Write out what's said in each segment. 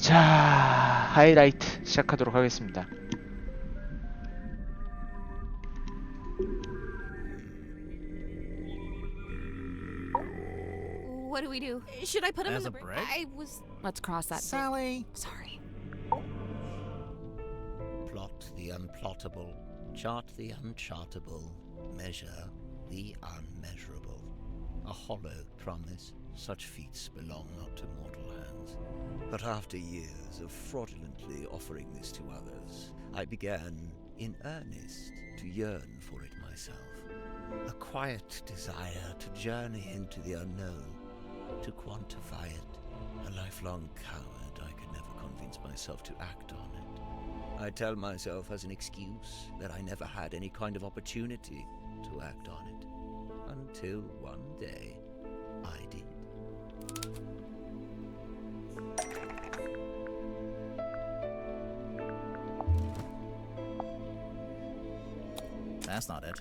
자, 하이라이트 시작하도록 하겠습니다. What do we do? Should I put him As in the a brick? I was. Let's cross that. Sally! Sorry. Plot the unplottable, chart the unchartable, measure the unmeasurable. A hollow promise, such feats belong not to mortal hands. But after years of fraudulently offering this to others, I began, in earnest, to yearn for it myself. A quiet desire to journey into the unknown, to quantify it. A lifelong coward, I could never convince myself to act on it. I tell myself as an excuse that I never had any kind of opportunity to act on it. Until one day, I did. That's not it.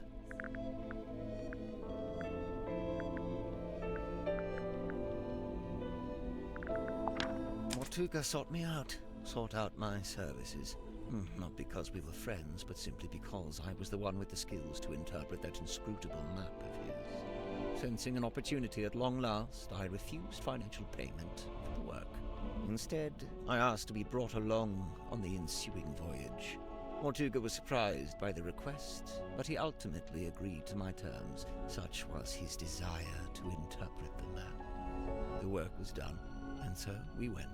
Mortuga sought me out, sought out my services. Not because we were friends, but simply because I was the one with the skills to interpret that inscrutable map of his. Sensing an opportunity at long last, I refused financial payment for the work. Instead, I asked to be brought along on the ensuing voyage. Mortuga was surprised by the request, but he ultimately agreed to my terms. Such was his desire to interpret the map. The work was done, and so we went.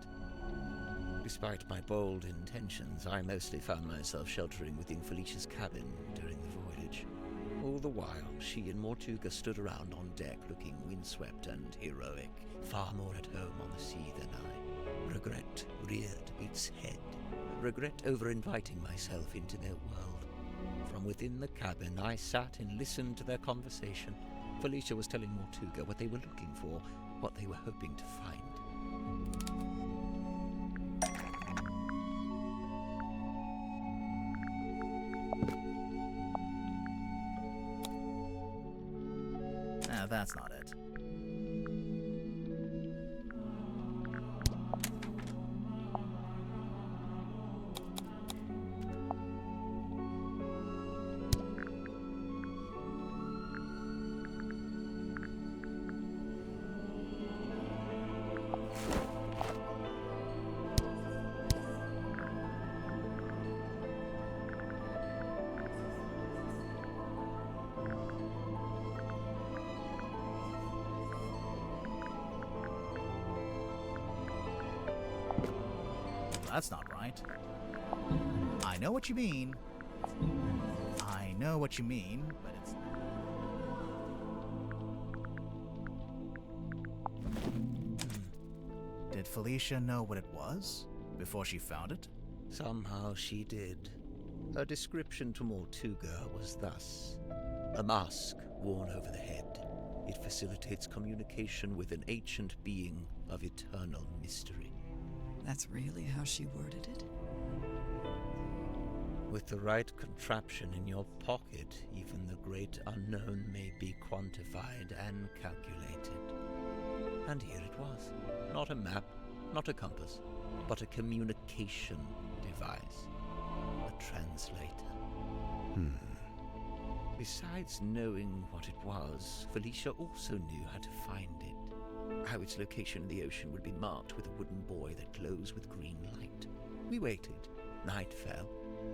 Despite my bold intentions, I mostly found myself sheltering within Felicia's cabin during the voyage. All the while, she and Mortuga stood around on deck looking windswept and heroic, far more at home on the sea than I. Regret reared its head. Regret over inviting myself into their world. From within the cabin, I sat and listened to their conversation. Felicia was telling Mortuga what they were looking for, what they were hoping to find. That's not it. That's not right. I know what you mean. I know what you mean, but it's... Did Felicia know what it was before she found it? Somehow she did. Her description to Mortuga was thus: a mask worn over the head. It facilitates communication with an ancient being of eternal mystery. That's really how she worded it? With the right contraption in your pocket, even the great unknown may be quantified and calculated. And here it was. Not a map, not a compass, but a communication device. A translator. Besides knowing what it was, Felicia also knew how to find it. How its location in the ocean would be marked with a wooden buoy that glows with green light. We waited. Night fell.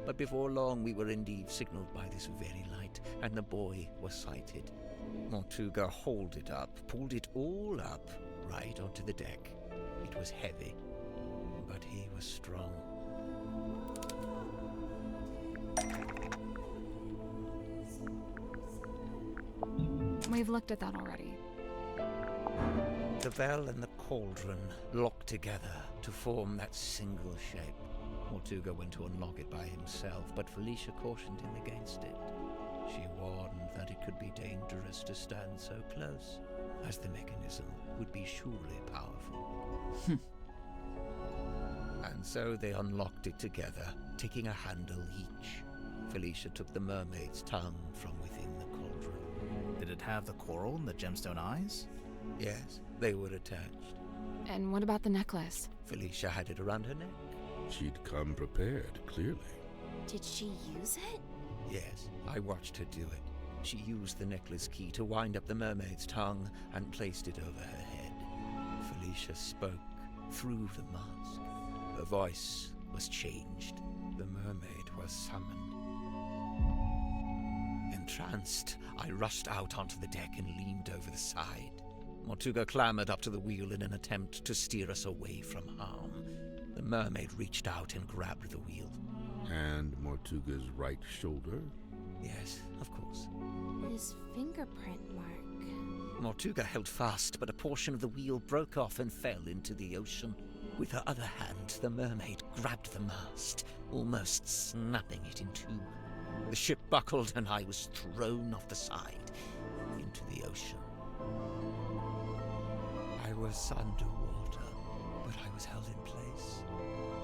But before long we were indeed signaled by this very light, and the buoy was sighted. Mortuga hauled it up, pulled it all up, right onto the deck. It was heavy, but he was strong. We've looked at that already. The bell and the cauldron locked together to form that single shape. Mortuga went to unlock it by himself, but Felicia cautioned him against it. She warned that it could be dangerous to stand so close, as the mechanism would be surely powerful. And so they unlocked it together, taking a handle each. Felicia took the mermaid's tongue from within the cauldron. Did it have the coral and the gemstone eyes? Yes, they were attached. And what about the necklace? Felicia had it around her neck. She'd come prepared, clearly. Did she use it? Yes, I watched her do it. She used the necklace key to wind up the mermaid's tongue and placed it over her head. Felicia spoke through the mask. Her voice was changed. The mermaid was summoned. Entranced, I rushed out onto the deck and leaned over the side. Mortuga clambered up to the wheel in an attempt to steer us away from harm. The mermaid reached out and grabbed the wheel. And Mortuga's right shoulder? Yes, of course. His fingerprint mark. Mortuga held fast, but a portion of the wheel broke off and fell into the ocean. With her other hand, the mermaid grabbed the mast, almost snapping it in two. The ship buckled and I was thrown off the side into the ocean. I was underwater, but I was held in place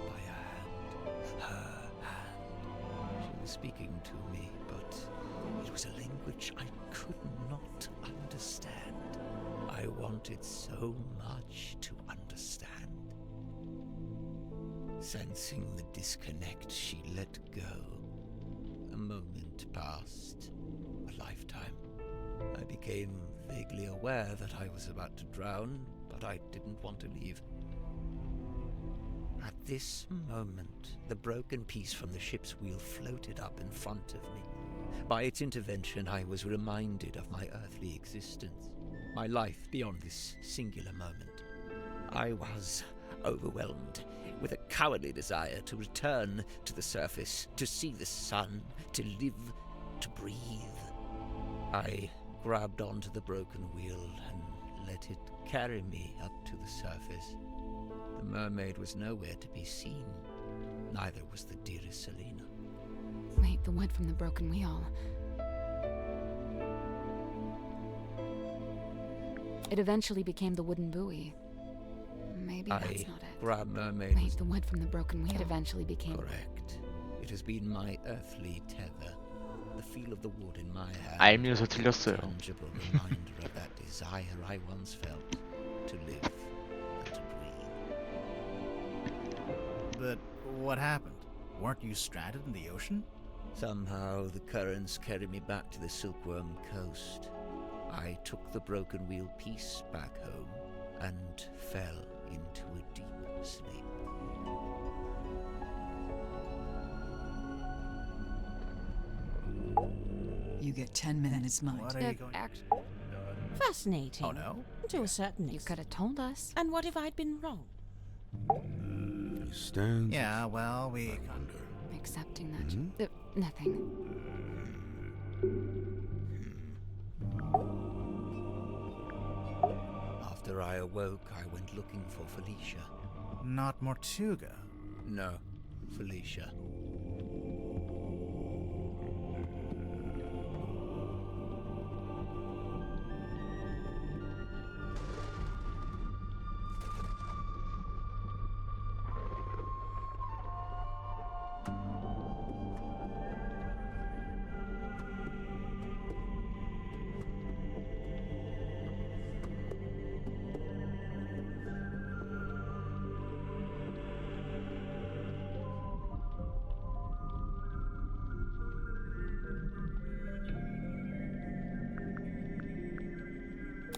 by a hand, her hand. She was speaking to me, but it was a language I could not understand. I wanted so much to understand. Sensing the disconnect, she let go. A moment passed, a lifetime. I became vaguely aware that I was about to drown, but I didn't want to leave. At this moment, the broken piece from the ship's wheel floated up in front of me. By its intervention, I was reminded of my earthly existence, my life beyond this singular moment. I was overwhelmed with a cowardly desire to return to the surface, to see the sun, to live, to breathe. I grabbed onto the broken wheel and let it carry me up to the surface. The mermaid was nowhere to be seen. Neither was the dearest Selena. Wait, the wood from the broken wheel. It eventually became the wooden buoy. Maybe that's I not it. grabbed mermaid. Wait, the wood from the broken wheel. It eventually became... Correct. It has been my earthly tether. The feel of the wood in my hand. 알면서 a 틀렸어요. tangible reminder of that desire I once felt to live and to breathe. But what happened? Weren't you stranded in the ocean? Somehow the currents carried me back to the Silkworm Coast. I took the broken wheel piece back home and fell into a deep sleep. You get 10 minutes, mind. What are you going? Fascinating. Oh no? To a certain You extent. could have told us. And what if I'd been wrong? He stands. Yeah, well, we... Under. Accepting that. Nothing. After I awoke, I went looking for Felicia. Not Mortuga. No, Felicia.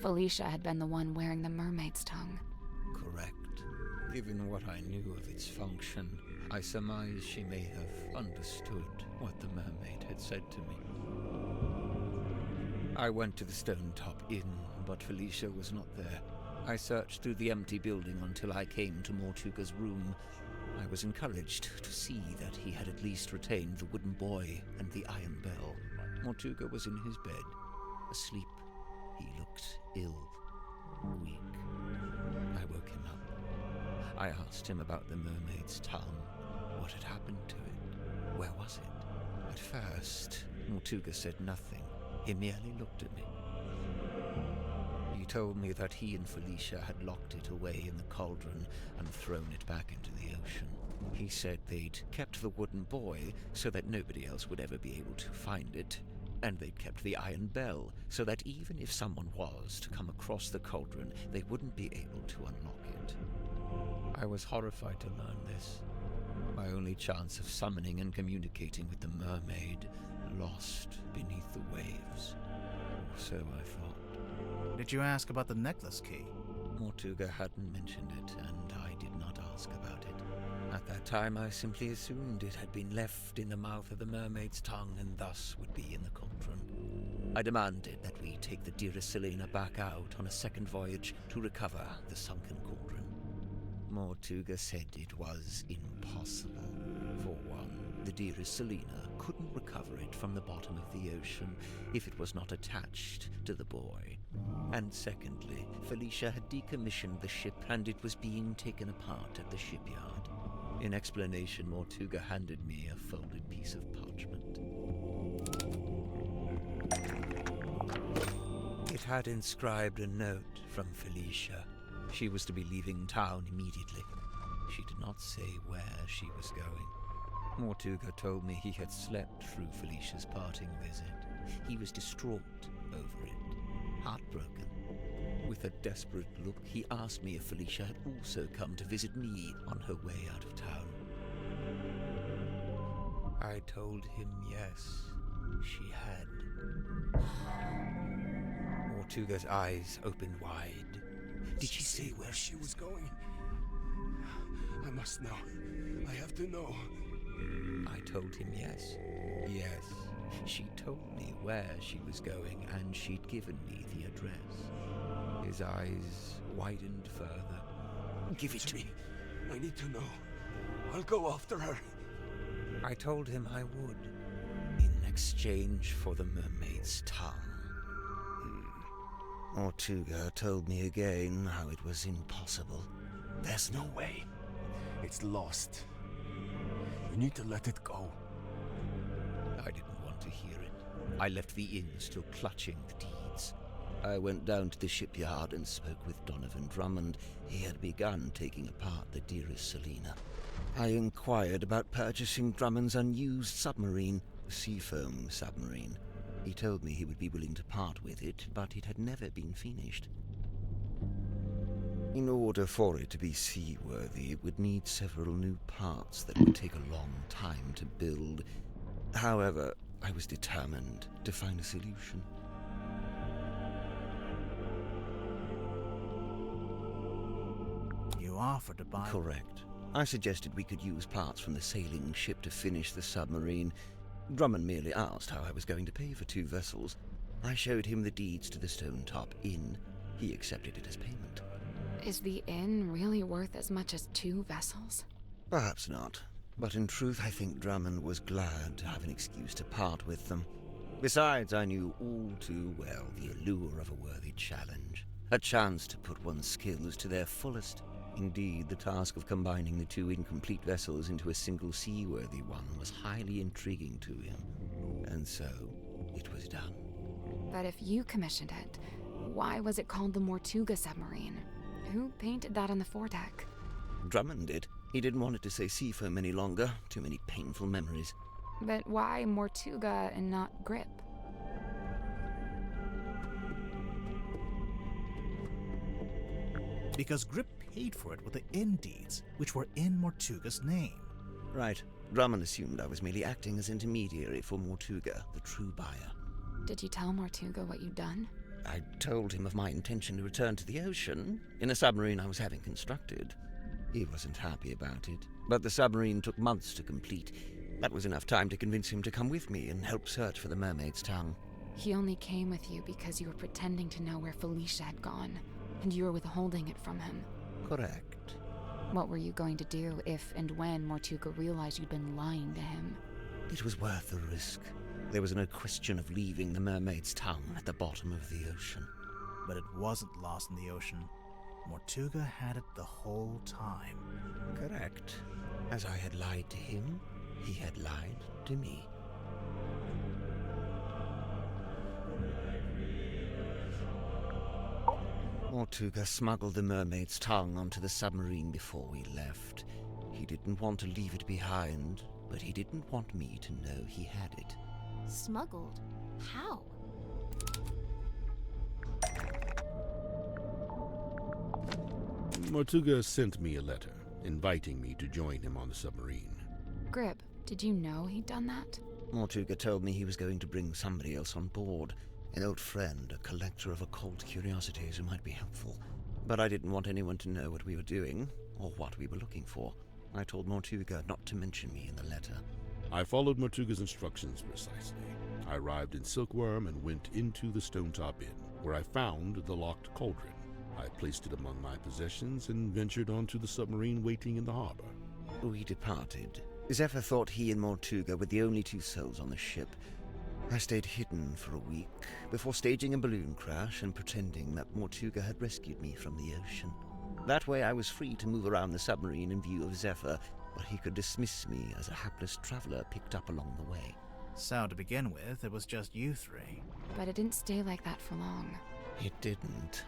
Felicia had been the one wearing the mermaid's tongue. Correct. Given what I knew of its function, I surmised she may have understood what the mermaid had said to me. I went to the Stone Top Inn, but Felicia was not there. I searched through the empty building until I came to Mortuga's room. I was encouraged to see that he had at least retained the wooden buoy and the iron bell. Mortuga was in his bed, asleep. He looked ill, weak. I woke him up. I asked him about the mermaid's tongue. What had happened to it? Where was it? At first, Mortuga said nothing. He merely looked at me. He told me that he and Felicia had locked it away in the cauldron and thrown it back into the ocean. He said they'd kept the wooden buoy so that nobody else would ever be able to find it. And they'd kept the iron bell, so that even if someone was to come across the cauldron, they wouldn't be able to unlock it. I was horrified to learn this. My only chance of summoning and communicating with the mermaid lost beneath the waves. Or so I thought. Did you ask about the necklace key? Mortuga hadn't mentioned it, and I did not ask about it. At that time, I simply assumed it had been left in the mouth of the mermaid's tongue and thus would be in the cauldron. I demanded that we take the dearest Selena back out on a second voyage to recover the sunken cauldron. Mortuga said it was impossible. For one, the dearest Selena couldn't recover it from the bottom of the ocean if it was not attached to the buoy. And secondly, Felicia had decommissioned the ship and it was being taken apart at the shipyard. In explanation, Mortuga handed me a folded piece of parchment. It had inscribed a note from Felicia. She was to be leaving town immediately. She did not say where she was going. Mortuga told me he had slept through Felicia's parting visit. He was distraught over it, heartbroken. With a desperate look, he asked me if Felicia had also come to visit me on her way out of town. I told him yes, she had. Mortuga's eyes opened wide. Did she say where she was going? I must know. I have to know. I told him yes. Yes, she told me where she was going and she'd given me the address. His eyes widened further. Give it to me. I need to know. I'll go after her. I told him I would, in exchange for the mermaid's tongue. Mortuga told me again how it was impossible. There's no way. It's lost. You need to let it go. I didn't want to hear it. I left the inn still clutching the deeds. I went down to the shipyard and spoke with Donovan Drummond. He had begun taking apart the dearest Selena. I inquired about purchasing Drummond's unused submarine, the Seafoam submarine. He told me he would be willing to part with it, but it had never been finished. In order for it to be seaworthy, it would need several new parts that would take a long time to build. However, I was determined to find a solution. You offered to buy... Correct. I suggested we could use parts from the sailing ship to finish the submarine. Drummond merely asked how I was going to pay for 2 vessels. I showed him the deeds to the Stone Top Inn. He accepted it as payment. Is the inn really worth as much as 2 vessels? Perhaps not. But in truth, I think Drummond was glad to have an excuse to part with them. Besides, I knew all too well the allure of a worthy challenge. A chance to put one's skills to their fullest. Indeed, the task of combining the 2 incomplete vessels into a single seaworthy one was highly intriguing to him. And so, it was done. But if you commissioned it, why was it called the Mortuga submarine? Who painted that on the foredeck? Drummond did. He didn't want it to say Seafoam any longer. Too many painful memories. But why Mortuga and not Grip? Because Grip paid for it with the inn deeds, which were in Mortuga's name. Right. Drummond assumed I was merely acting as intermediary for Mortuga, the true buyer. Did you tell Mortuga what you'd done? I told him of my intention to return to the ocean in a submarine I was having constructed. He wasn't happy about it, but the submarine took months to complete. That was enough time to convince him to come with me and help search for the mermaid's tongue. He only came with you because you were pretending to know where Felicia had gone, and you were withholding it from him. Correct. What were you going to do if and when Mortuga realized you'd been lying to him? It was worth the risk. There was no question of leaving the mermaid's tongue at the bottom of the ocean. But it wasn't lost in the ocean. Mortuga had it the whole time. Correct. As I had lied to him, he had lied to me. Mortuga smuggled the mermaid's tongue onto the submarine before we left. He didn't want to leave it behind, but he didn't want me to know he had it. Smuggled? How? Mortuga sent me a letter, inviting me to join him on the submarine. Grib, did you know he'd done that? Mortuga told me he was going to bring somebody else on board. An old friend, a collector of occult curiosities who might be helpful. But I didn't want anyone to know what we were doing, or what we were looking for. I told Mortuga not to mention me in the letter. I followed Mortuga's instructions precisely. I arrived in Silkworm and went into the Stonetop Inn, where I found the locked cauldron. I placed it among my possessions and ventured onto the submarine waiting in the harbor. We departed. Zephyr thought he and Mortuga were the only two souls on the ship. I stayed hidden for a week, before staging a balloon crash and pretending that Mortuga had rescued me from the ocean. That way I was free to move around the submarine in view of Zephyr, but he could dismiss me as a hapless traveler picked up along the way. So to begin with, it was just you three. But it didn't stay like that for long. It didn't.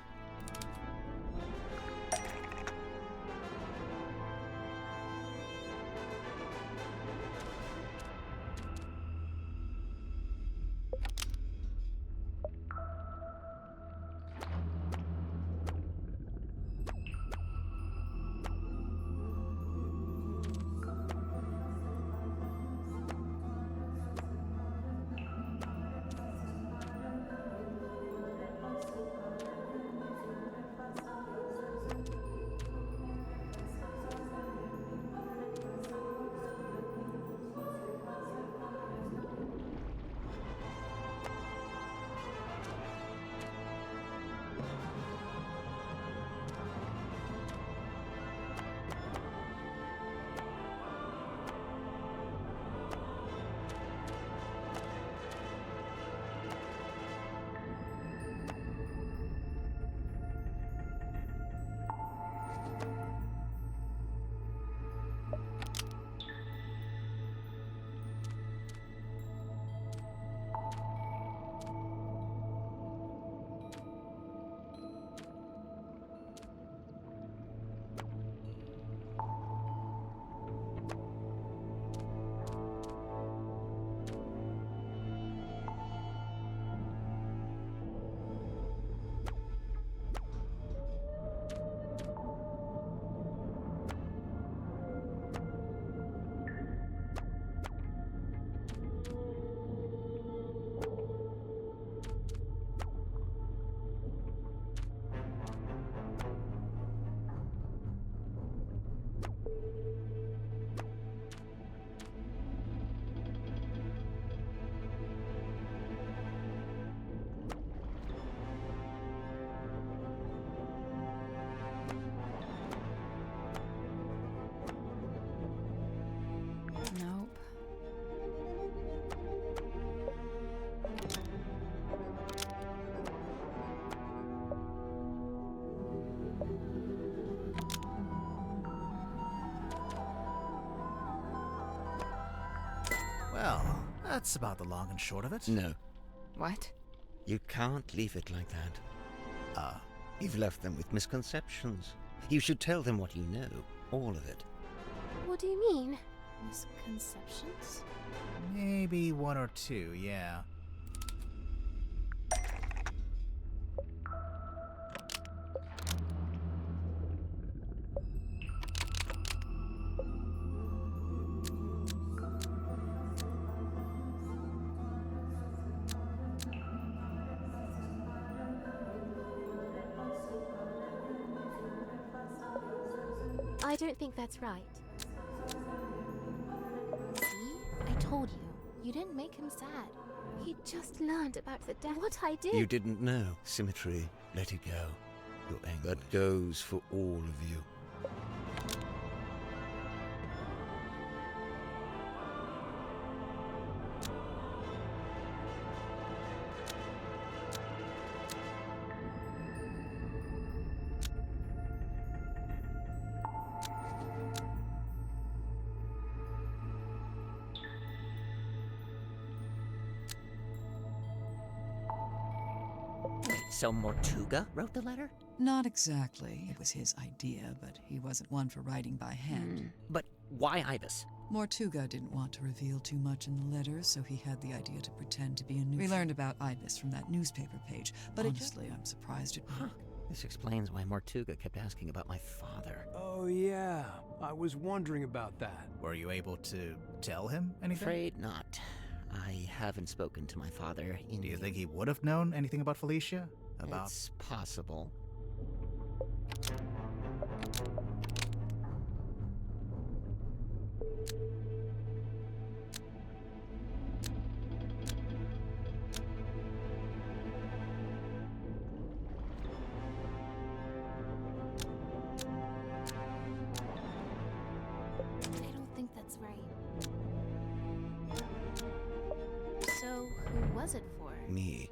Nope. Well, that's about the long and short of it. No, What? you can't leave it like that. You've left them with misconceptions. You should tell them what you know, all of it. What do you mean? Misconceptions? Maybe one or two, yeah. I don't think that's right. See? I told you. You didn't make him sad. He just learned about the death. What I did. You didn't know. Symmetry. Let it go. Your anger. That goes for all of you. So Mortuga wrote the letter? Not exactly. It was his idea, but he wasn't one for writing by hand. But Why Ibis? Mortuga didn't want to reveal too much in the letter, so he had the idea to pretend to be a neutral. We learned about Ibis from that newspaper page, but honestly, I'm surprised it worked. This explains why Mortuga kept asking about my father. Oh, yeah. I was wondering about that. Were you able to tell him anything? Afraid not. I haven't spoken to my father in... Do you think he would have known anything about Felicia? About... It's possible. I don't think that's right. So, who was it for? Me.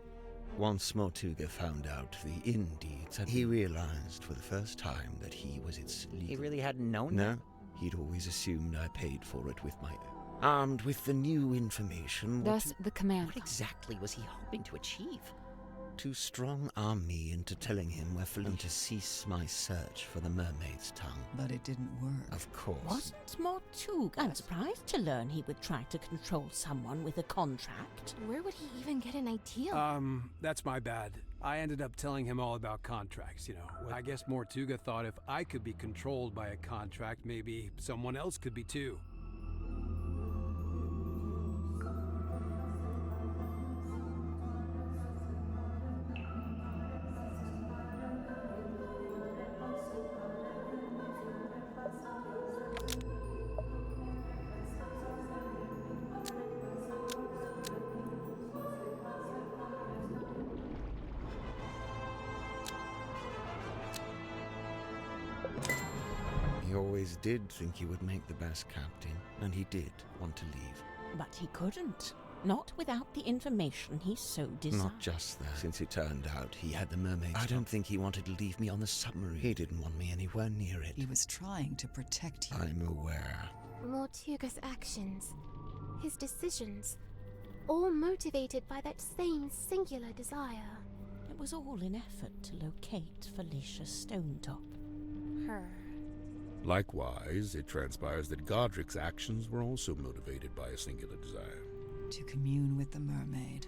Once Mortuga found out the inn deeds, he realized for the first time that he was its legal... He really hadn't known No, that? he'd always assumed I paid for it with my... Armed with the new information... Thus, the command. What exactly was he hoping to achieve? To strong-arm me into telling him where Felicia... to cease my search for the mermaid's tongue. But it didn't work. Of course. Wasn't Mortug unsurprised to learn he would try to control someone with a contract? Where would he even get an idea? That's my bad. I ended up telling him all about contracts, you know. I guess Mortuga thought if I could be controlled by a contract, maybe someone else could be too. He always did think he would make the best captain, and he did want to leave. But he couldn't. Not without the information he so desired. Not just that, since it turned out he had the mermaid's tongue. I don't think he wanted to leave me on the submarine. He didn't want me anywhere near it. He was trying to protect you. I'm aware. Mortuga's actions, his decisions, all motivated by that same singular desire. It was all in effort to locate Felicia Stonetop. Her. Likewise, it transpires that Godric's actions were also motivated by a singular desire. To commune with the mermaid.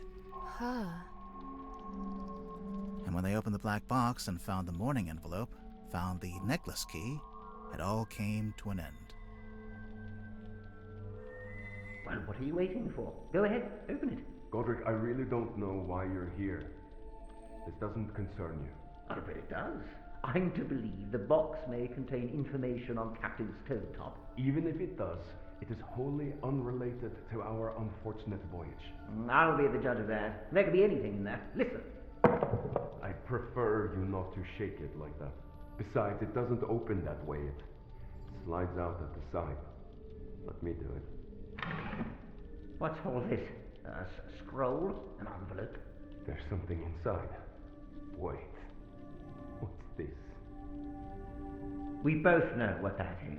Her. And when they opened the black box and found the mourning envelope, found the necklace key, it all came to an end. Well, what are you waiting for? Go ahead, open it. Godric, I really don't know why you're here. This doesn't concern you. I'm afraid it does. I'm to believe the box may contain information on Captain Stonetop. Even if it does, it is wholly unrelated to our unfortunate voyage. I'll be the judge of that. There could be anything in there. Listen. I prefer you not to shake it like that. Besides, it doesn't open that way. It slides out at the side. Let me do it. What's all this? A scroll? An envelope? There's something inside. Wait. What's this? We both know what that is.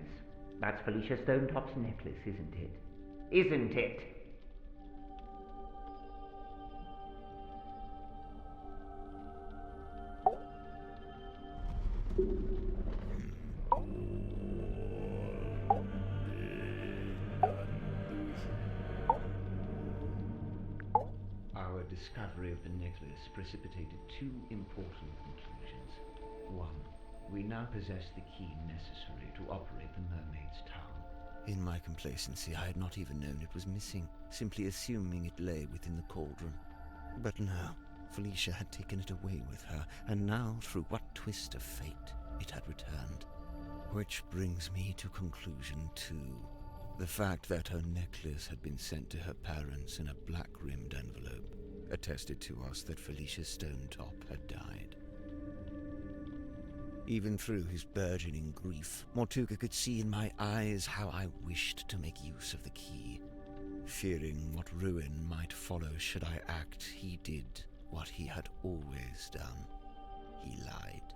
That's Felicia Stonetop's necklace, isn't it? Isn't it? Our discovery of the necklace precipitated two important conclusions. One, we now possess the key necessary to operate the mermaid's tongue. In my complacency, I had not even known it was missing, simply assuming it lay within the cauldron. But no, Felicia had taken it away with her, and now, through what twist of fate, it had returned. Which brings me to conclusion 2. The fact that her necklace had been sent to her parents in a black-rimmed envelope attested to us that Felicia Stonetop had died. Even through his burgeoning grief, Mortuga could see in my eyes how I wished to make use of the key. Fearing what ruin might follow should I act, he did what he had always done. He lied.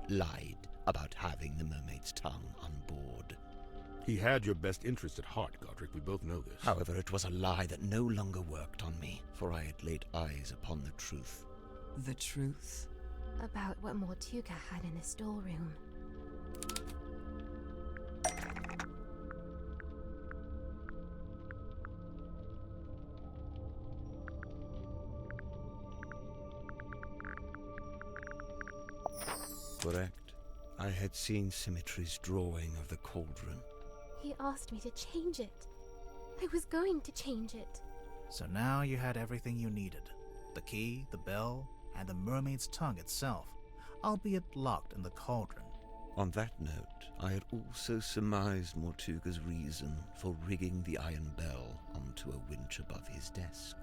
Lied about having the mermaid's tongue on board. He had your best interest at heart, Godric. We both know this. However, it was a lie that no longer worked on me, for I had laid eyes upon the truth. The truth? About what Mortuga had in the storeroom. Correct. I had seen Symmetry's drawing of the cauldron. He asked me to change it. I was going to change it. So now you had everything you needed. The key, the bell, and the mermaid's tongue itself, albeit locked in the cauldron. On that note, I had also surmised Mortuga's reason for rigging the iron bell onto a winch above his desk.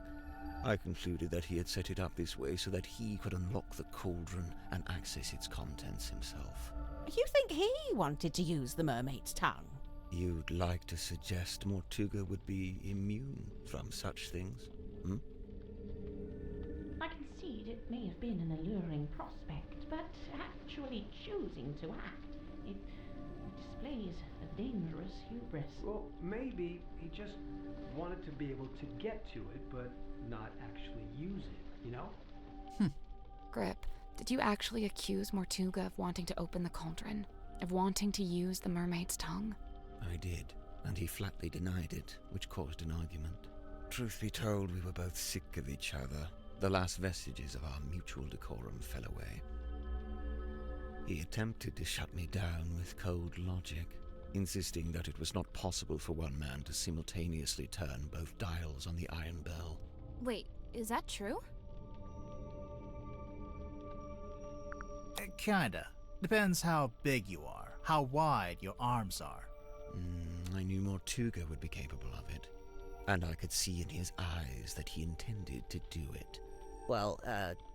I concluded that he had set it up this way so that he could unlock the cauldron and access its contents himself. You think he wanted to use the mermaid's tongue? You'd like to suggest Mortuga would be immune from such things, hmm? I concede it may have been an alluring prospect, but actually choosing to act, it displays a dangerous hubris. Well, maybe he just wanted to be able to get to it, but not actually use it, you know? Grip, did you actually accuse Mortuga of wanting to open the cauldron? Of wanting to use the mermaid's tongue? I did, and he flatly denied it, which caused an argument. Truth be told, we were both sick of each other. The last vestiges of our mutual decorum fell away. He attempted to shut me down with cold logic, insisting that it was not possible for one man to simultaneously turn both dials on the iron bell. Wait, is that true? Kinda. Depends how big you are, how wide your arms are. I knew Mortuga would be capable of it, and I could see in his eyes that he intended to do it. Well,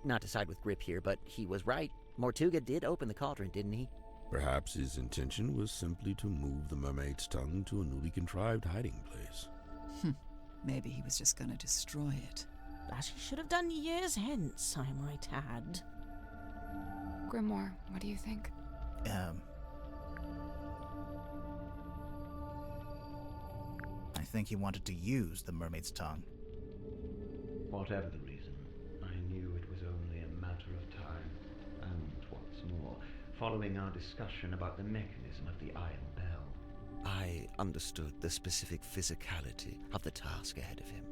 not to side with Grip here, but he was right. Mortuga did open the cauldron, didn't he? Perhaps his intention was simply to move the mermaid's tongue to a newly contrived hiding place. Maybe he was just gonna destroy it. That he should have done years hence, I might add. Grimoire, what do you think? I think he wanted to use the mermaid's tongue. Whatever the reason, I knew it was only a matter of time. And what's more, following our discussion about the mechanism of the iron bell, I understood the specific physicality of the task ahead of him.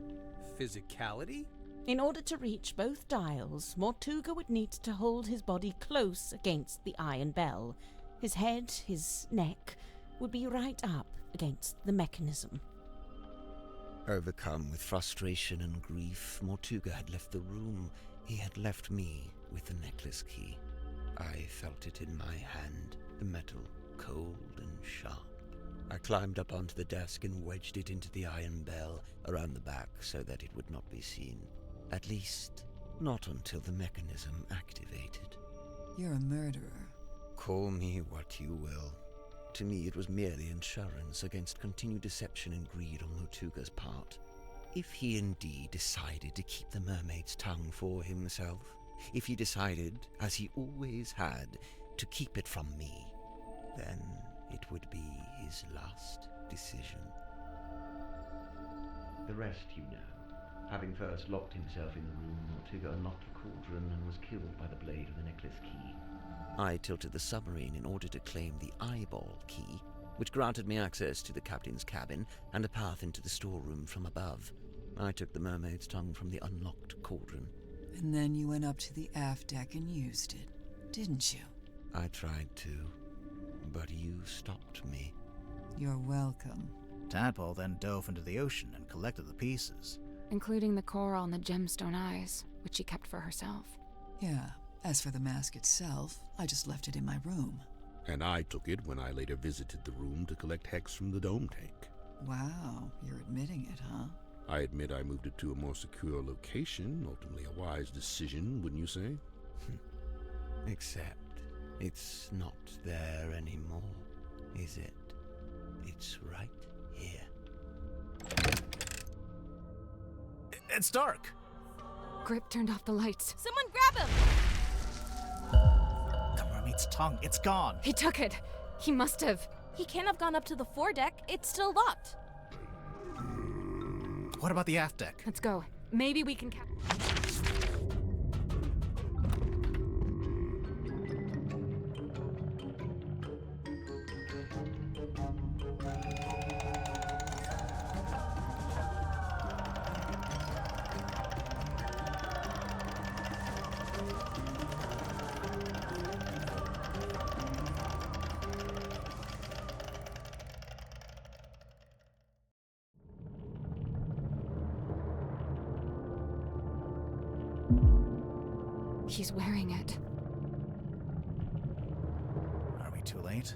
Physicality? In order to reach both dials, Mortuga would need to hold his body close against the iron bell. His head, his neck, would be right up against the mechanism. Overcome with frustration and grief, Mortuga had left the room. He had left me with the necklace key. I felt it in my hand, the metal cold and sharp. I climbed up onto the desk and wedged it into the iron bell around the back so that it would not be seen. At least, not until the mechanism activated. You're a murderer. Call me what you will. To me, it was merely insurance against continued deception and greed on Mortuga's part. If he indeed decided to keep the mermaid's tongue for himself, if he decided, as he always had, to keep it from me, then it would be his last decision. the rest you know. Having first locked himself in the room, Mortuga unlocked the cauldron and was killed by the blade of the necklace key. I tilted the submarine in order to claim the eyeball key, which granted me access to the captain's cabin and a path into the storeroom from above. I took the mermaid's tongue from the unlocked cauldron. And then you went up to the aft deck and used it, didn't you? I tried to, but you stopped me. You're welcome. Tadpole then dove into the ocean and collected the pieces. Including the coral and the gemstone eyes, which she kept for herself. Yeah. As for the mask itself, I just left it in my room. And I took it when I later visited the room to collect hex from the dome tank. Wow, you're admitting it, huh? I admit I moved it to a more secure location, ultimately a wise decision, wouldn't you say? Except, it's not there anymore, is it? It's right here. It's dark! Grip turned off the lights. Someone grab him! The mermaid's tongue, it's gone! He took it! He must have. He can't have gone up to the foredeck. It's still locked. What about the aft deck? Let's go. Maybe we can He's wearing it. Are we too late?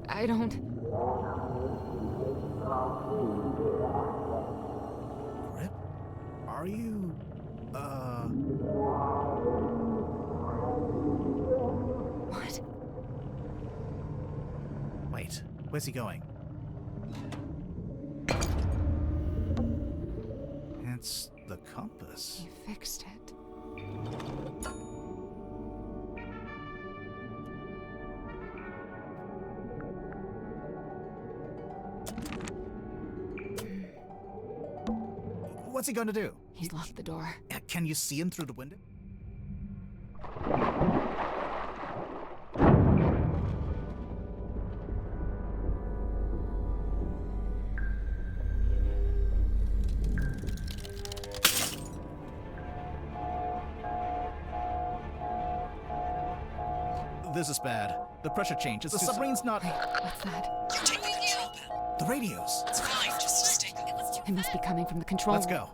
I don't... Grip? Are you... What? Wait, where's he going? It's the compass. He fixed it. What's he going to do? He's locked the door. Can you see him through the window? This is bad. The pressure changes. The submarine's not... What's that? You're taking the control panel. The radios. It's fine, just stay calm. It must be coming from the control Let's room. go.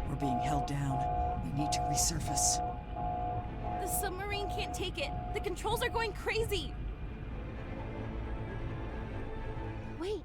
We're being held down. We need to resurface. The submarine can't take it. The controls are going crazy. Wait.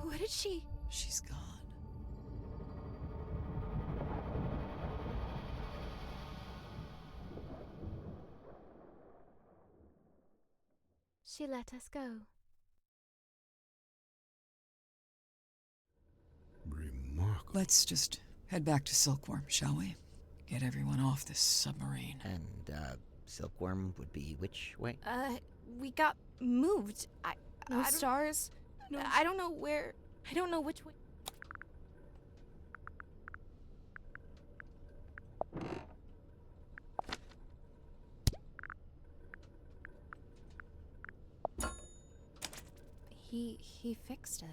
What did she... She's gone. She let us go. Remarkable. Let's just head back to Silkworm, shall we? Get everyone off this submarine. And, Silkworm would be which way? We got moved. No I don't- stars. No. I don't know where. I don't know which way. He fixed it.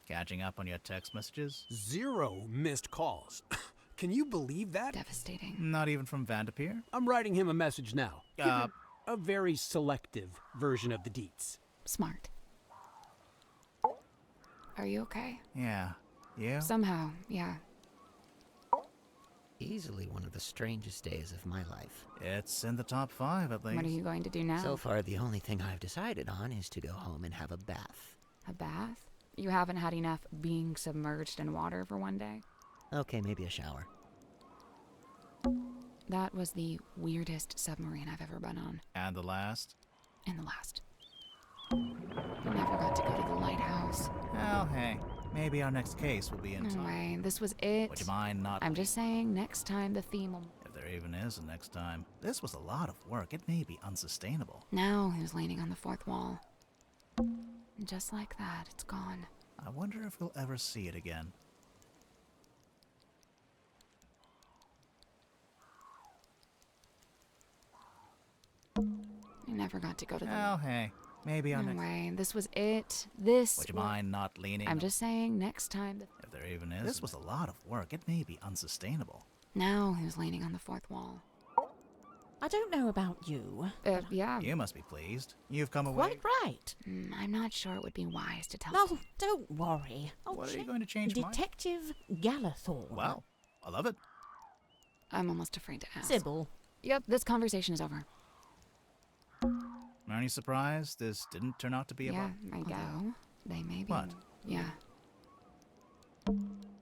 Catching up on your text messages? 0 missed calls. Can you believe that? Devastating. Not even from Vanderpeer? I'm writing him a message now. Give him a very selective version of the deets. Smart. Are you okay? Yeah. You? Somehow, yeah. Easily one of the strangest days of my life. It's in the top 5, at least. What are you going to do now? So far, the only thing I've decided on is to go home and have a bath. A bath? You haven't had enough being submerged in water for one day? Okay, maybe a shower. That was the weirdest submarine I've ever been on. And the last? And the last. We never got to go to the lighthouse. Well, hey, maybe our next case will be in No time. way, this was it. Would you mind not... I'm just saying, next time the theme will... If there even is a next time. This was a lot of work. It may be unsustainable. Now he was leaning on the fourth wall. And just like that, it's gone. I wonder if we'll ever see it again. I never got to go to the... Well, hey, maybe our No next... way, this was it. This... Would you wa- mind not leaning... I'm just saying, next time... If there even is... This was a lot of work. It may be unsustainable. Now he was leaning on the fourth wall. I don't know about you. Yeah. You must be pleased. You've come away... Quite right. I'm not sure it would be wise to tell... Oh, don't worry. I'll What are you check going to change mind? Detective Galathorn. Wow, I love it. I'm almost afraid to ask. Sybil. Yep, this conversation is over. Aren't you surprised this didn't turn out to be Yeah, about... I go. They may be... What? Yeah.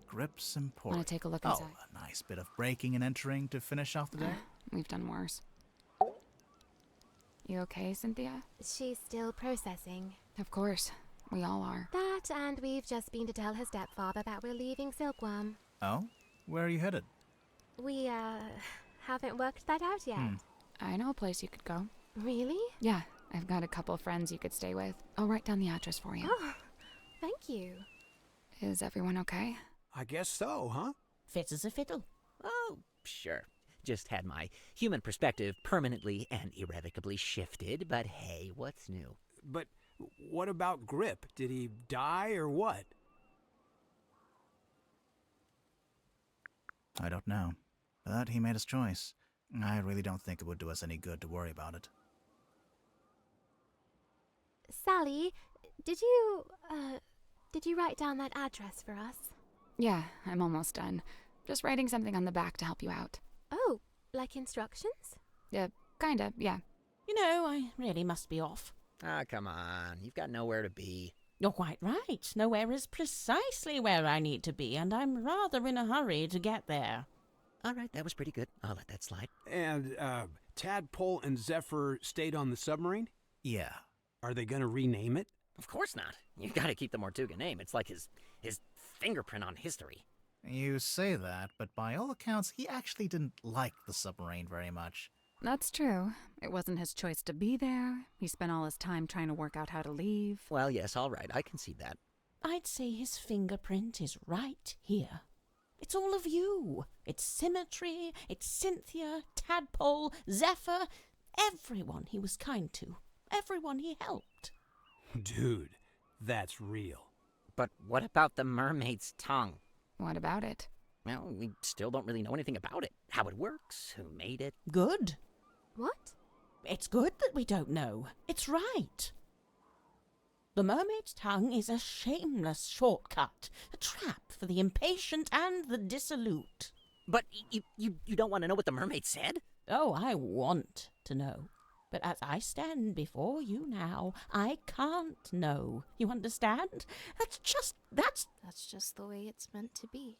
Grips Emporium. Want to take a look Oh, inside? a nice bit of breaking and entering to finish off the day. We've done worse. You okay, Cynthia? She's still processing. Of course. We all are. That, and we've just been to tell her stepfather that we're leaving Silkworm. Oh? Where are you headed? We, haven't worked that out yet. I know a place you could go. Really? Yeah, I've got a couple friends you could stay with. I'll write down the address for you. Oh, thank you. Is everyone okay? I guess so, huh? Fits as a fiddle. Oh, sure. Just had my human perspective permanently and irrevocably shifted, but hey, what's new? But what about Grip? Did he die or what? I don't know. But he made his choice. I really don't think it would do us any good to worry about it. Sally, did you write down that address for us? Yeah, I'm almost done. Just writing something on the back to help you out. Oh, like instructions? Kinda, yeah. You know, I really must be off. Ah, come on. You've got nowhere to be. You're quite right. Nowhere is precisely where I need to be, and I'm rather in a hurry to get there. All right, that was pretty good. I'll let that slide. And, Tadpole and Zephyr stayed on the submarine? Yeah. Are they gonna rename it? Of course not. You've got to keep the Mortuga name. It's like his fingerprint on history. You say that, but by all accounts, he actually didn't like the submarine very much. That's true. It wasn't his choice to be there. He spent all his time trying to work out how to leave. Well, yes, all right. I can see that. I'd say his fingerprint is right here. It's all of you. It's Symmetry, it's Cynthia, Tadpole, Zephyr, everyone he was kind to, everyone he helped. Dude, that's real. But what about the mermaid's tongue? What about it? Well, we still don't really know anything about it. How it works, who made it. Good. What? It's good that we don't know. It's right. The mermaid's tongue is a shameless shortcut, a trap for the impatient and the dissolute. But you don't want to know what the mermaid said? Oh, I want to know. But as I stand before you now, I can't know. You understand? That's just the way it's meant to be.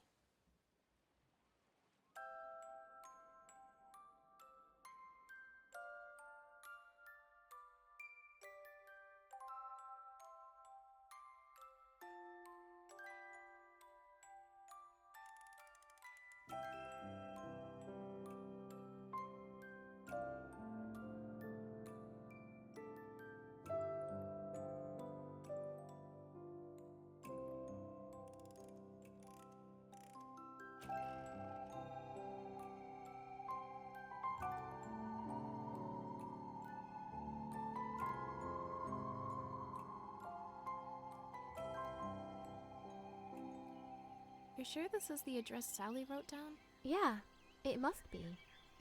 You're sure this is the address Sally wrote down? Yeah, it must be.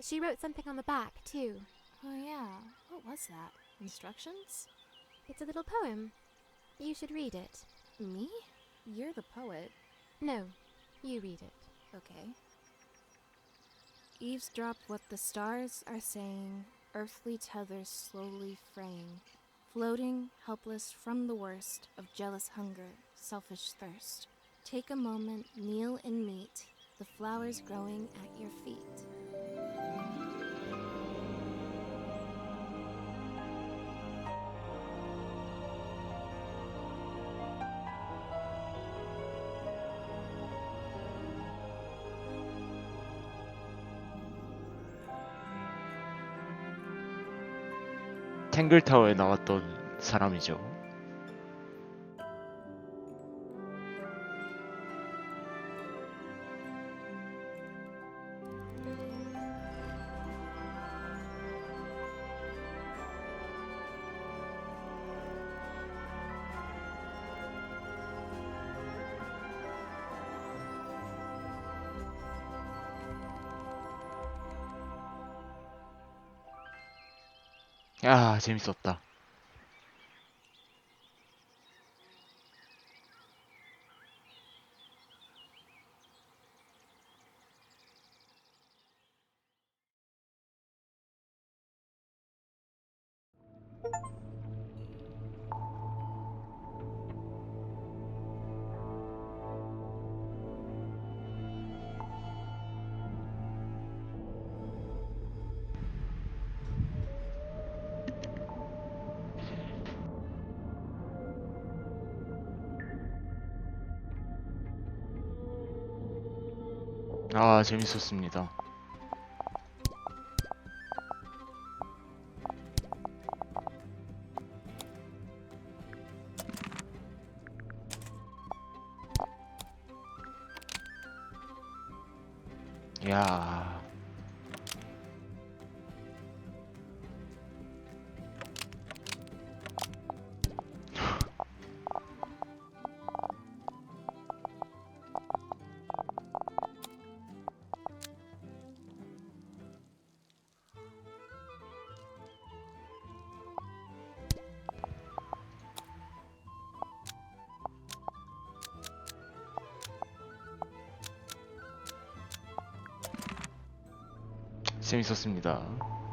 She wrote something on the back, too. Oh yeah, what was that? Instructions? It's a little poem. You should read it. Me? You're the poet. No, you read it. Okay. Eavesdrop what the stars are saying, earthly tethers slowly fraying, floating, helpless from the worst of jealous hunger, selfish thirst. Take a moment, kneel and meet the flowers growing at your feet. 탱글타워에 나왔던 사람이죠. 야, 재밌었다. 아, 재밌었습니다. 야. 재밌었습니다.